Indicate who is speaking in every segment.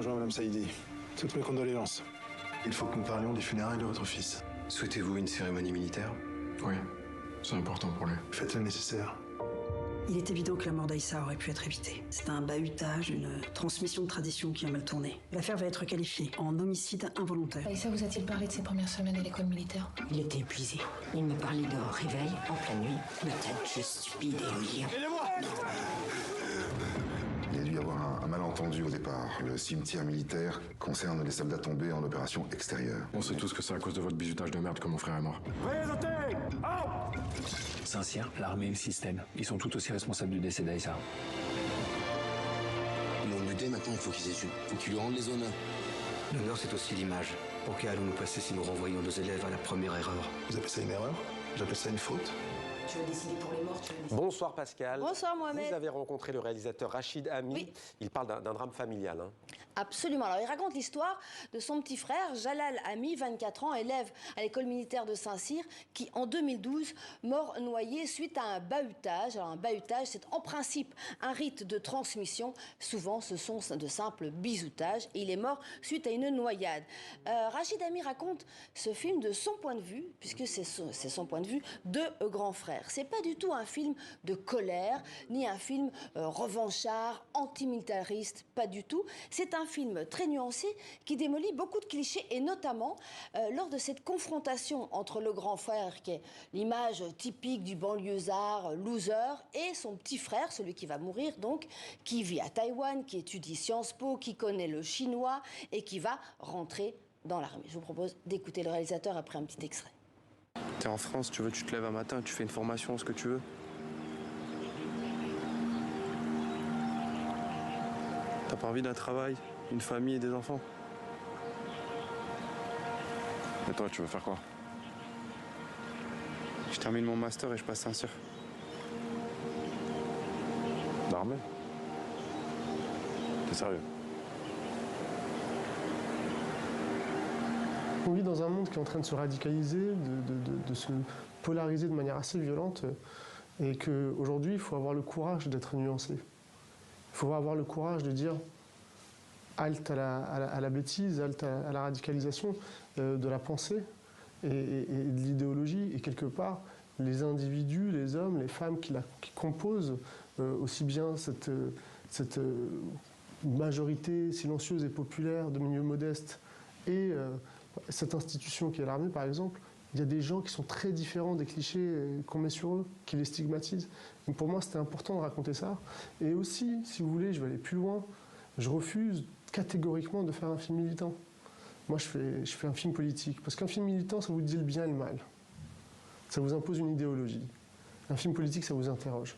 Speaker 1: rejoint Mme Saïdi. Toutes mes condoléances. Il faut que nous parlions des funérailles de votre fils.
Speaker 2: Souhaitez-vous une cérémonie militaire?
Speaker 3: Oui, c'est important pour lui.
Speaker 1: Faites le nécessaire.
Speaker 4: Il est évident que la mort d'Aïssa aurait pu être évitée. C'est un bahutage, une transmission de tradition qui a mal tourné. L'affaire va être qualifiée en homicide involontaire.
Speaker 5: Aïssa vous a-t-il parlé de ses premières semaines à l'école militaire?
Speaker 6: Il était épuisé. Il me parlait de réveil en pleine nuit, de tas de choses stupides et humiliantes.
Speaker 7: Il y a dû y avoir un malentendu au départ. Le cimetière militaire concerne les soldats tombés en opération extérieure.
Speaker 3: On sait tous que c'est à cause de votre bizutage de merde que mon frère est mort.
Speaker 8: Saint-Cyr, l'armée et le système, ils sont tout aussi responsables du décès d'Aïssa.
Speaker 2: Ils l'ont buté, maintenant il faut qu'ils échouent. Faut qu'ils lui rendent les honneurs.
Speaker 9: L'honneur, c'est aussi l'image. Pour qui allons-nous passer si nous renvoyons nos élèves à la première erreur?
Speaker 1: Vous appelez ça une erreur? J'appelle ça une faute.
Speaker 6: Tu vas décider pour les morts, tu vas décider.
Speaker 10: Bonsoir Pascal.
Speaker 11: Bonsoir Mohamed.
Speaker 10: Vous avez rencontré le réalisateur Rachid Ami.
Speaker 11: Oui.
Speaker 10: Il parle d'un drame familial.
Speaker 11: Absolument. Alors, il raconte l'histoire de son petit frère, Jalal Ami, 24 ans, élève à l'école militaire de Saint-Cyr, qui, en 2012, mort noyé suite à un bahutage. Alors, un bahutage, c'est en principe un rite de transmission. Souvent, ce sont de simples bizoutages. Et il est mort suite à une noyade. Rachid Ami raconte ce film de son point de vue, puisque c'est son point de vue, de grand frère. C'est pas du tout un film de colère, ni un film revanchard, antimilitariste, pas du tout. C'est un film très nuancé qui démolit beaucoup de clichés et notamment lors de cette confrontation entre le grand frère qui est l'image typique du banlieusard loser et son petit frère, celui qui va mourir donc, qui vit à Taïwan, qui étudie Sciences Po, qui connaît le chinois et qui va rentrer dans l'armée. Je vous propose d'écouter le réalisateur après un petit extrait.
Speaker 12: T'es en France, tu te lèves un matin, tu fais une formation, ce que tu veux. T'as pas envie d'un travail, une famille et des enfants?
Speaker 3: Et toi, tu veux faire quoi?
Speaker 12: Je termine mon master et je passe Saint-Cyr.
Speaker 3: L'armée? T'es sérieux?
Speaker 13: On vit dans un monde qui est en train de se radicaliser, de se polariser de manière assez violente, et qu'aujourd'hui, il faut avoir le courage d'être nuancé. Il faut avoir le courage de dire halte à la bêtise, halte à la radicalisation de la pensée et de l'idéologie. Et quelque part, les individus, les hommes, les femmes qui composent aussi bien cette majorité silencieuse et populaire de milieux modestes et cette institution qui est l'armée, par exemple, il y a des gens qui sont très différents des clichés qu'on met sur eux, qui les stigmatisent. Donc pour moi, c'était important de raconter ça. Et aussi, si vous voulez, je vais aller plus loin, je refuse catégoriquement de faire un film militant. Moi, je fais un film politique. Parce qu'un film militant, ça vous dit le bien et le mal. Ça vous impose une idéologie. Un film politique, ça vous interroge.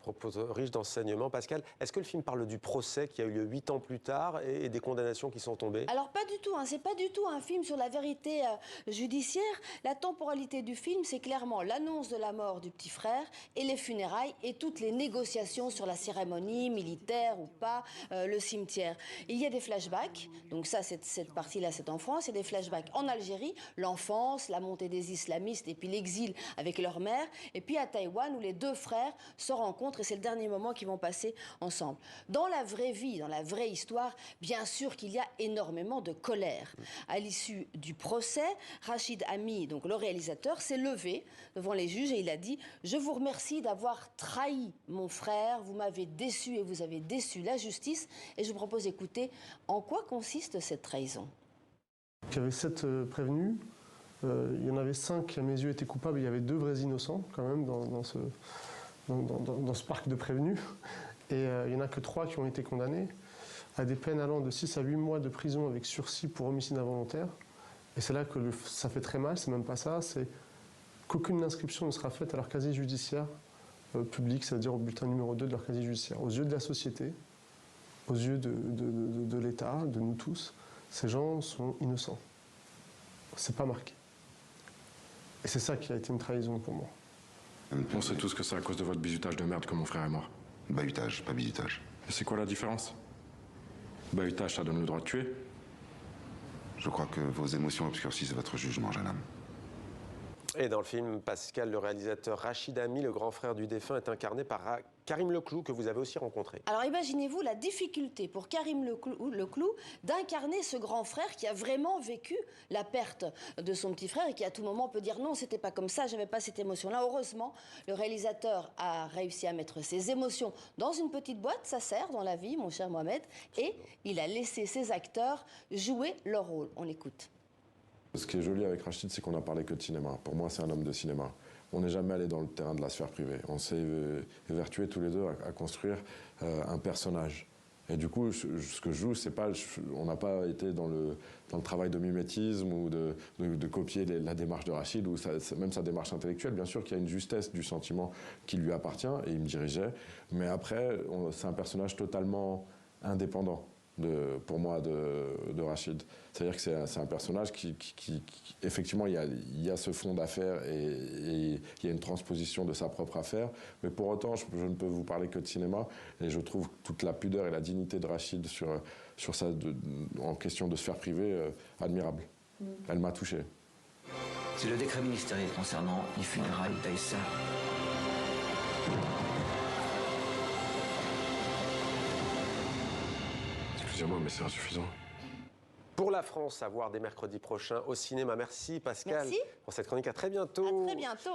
Speaker 10: Propos riche d'enseignements. Pascal, est-ce que le film parle du procès qui a eu lieu 8 ans plus tard et des condamnations qui sont tombées?
Speaker 11: Alors pas du tout, c'est pas du tout un film sur la vérité judiciaire. La temporalité du film, c'est clairement l'annonce de la mort du petit frère et les funérailles et toutes les négociations sur la cérémonie, militaire ou pas, le cimetière. Il y a des flashbacks, donc ça, cette partie-là, c'est en France. Il y a des flashbacks en Algérie, l'enfance, la montée des islamistes et puis l'exil avec leur mère. Et puis à Taïwan, où les deux frères se rencontrent et c'est le dernier moment qu'ils vont passer ensemble. Dans la vraie vie, dans la vraie histoire, bien sûr qu'il y a énormément de colère. À l'issue du procès, Rachid Ami, donc le réalisateur, s'est levé devant les juges et il a dit « Je vous remercie d'avoir trahi mon frère, vous m'avez déçu et vous avez déçu la justice. » Et je vous propose d'écouter en quoi consiste cette trahison.
Speaker 13: Il y avait 7 prévenus. Il y en avait 5 qui, à mes yeux, étaient coupables. Il y avait 2 vrais innocents, quand même, dans ce parc de prévenus. Et il n'y en a que 3 qui ont été condamnés à des peines allant de 6 à 8 mois de prison avec sursis pour homicide involontaire. Et c'est là que ça fait très mal, c'est même pas ça, c'est qu'aucune inscription ne sera faite à leur casier judiciaire public, c'est-à-dire au bulletin numéro 2 de leur casier judiciaire. Aux yeux de la société, aux yeux de l'État, de nous tous, ces gens sont innocents. C'est pas marqué. Et c'est ça qui a été une trahison pour moi.
Speaker 3: On sait tous que c'est à cause de votre bizutage de merde que mon frère est mort.
Speaker 7: Bahutage, pas bizutage.
Speaker 3: Et c'est quoi la différence? Bahutage, ça donne le droit de tuer.
Speaker 7: Je crois que vos émotions obscurcissent votre jugement, jeune homme.
Speaker 10: Et dans le film, Pascal, le réalisateur Rachid Ami, le grand frère du défunt, est incarné par Karim Leclou, que vous avez aussi rencontré.
Speaker 11: Alors imaginez-vous la difficulté pour Karim Leclou d'incarner ce grand frère qui a vraiment vécu la perte de son petit frère et qui à tout moment peut dire non, c'était pas comme ça, j'avais pas cette émotion-là. Heureusement, le réalisateur a réussi à mettre ses émotions dans une petite boîte, ça sert dans la vie, mon cher Mohamed, et il a laissé ses acteurs jouer leur rôle. On l'écoute.
Speaker 3: Ce qui est joli avec Rachid, c'est qu'on n'a parlé que de cinéma. Pour moi, c'est un homme de cinéma. On n'est jamais allé dans le terrain de la sphère privée. On s'est évertués tous les deux à construire un personnage. Et du coup, ce que je joue, c'est pas, on n'a pas été dans le travail de mimétisme ou de copier la démarche de Rachid, ou même sa démarche intellectuelle. Bien sûr qu'il y a une justesse du sentiment qui lui appartient, et il me dirigeait. Mais après, c'est un personnage totalement indépendant. Pour moi, de Rachid. C'est-à-dire que c'est un personnage qui effectivement, il y a ce fond d'affaires et il y a une transposition de sa propre affaire, mais pour autant, je ne peux vous parler que de cinéma, et je trouve toute la pudeur et la dignité de Rachid sur ça, en question de sphère privée, admirable. Elle m'a touché.
Speaker 9: C'est le décret ministériel concernant les funérailles d'Aïssa.
Speaker 3: Excusez-moi, mais c'est insuffisant.
Speaker 10: Pour la France, à voir dès mercredi prochain au cinéma. Merci Pascal
Speaker 11: Merci.
Speaker 10: pour cette chronique. À très bientôt.
Speaker 11: À très bientôt.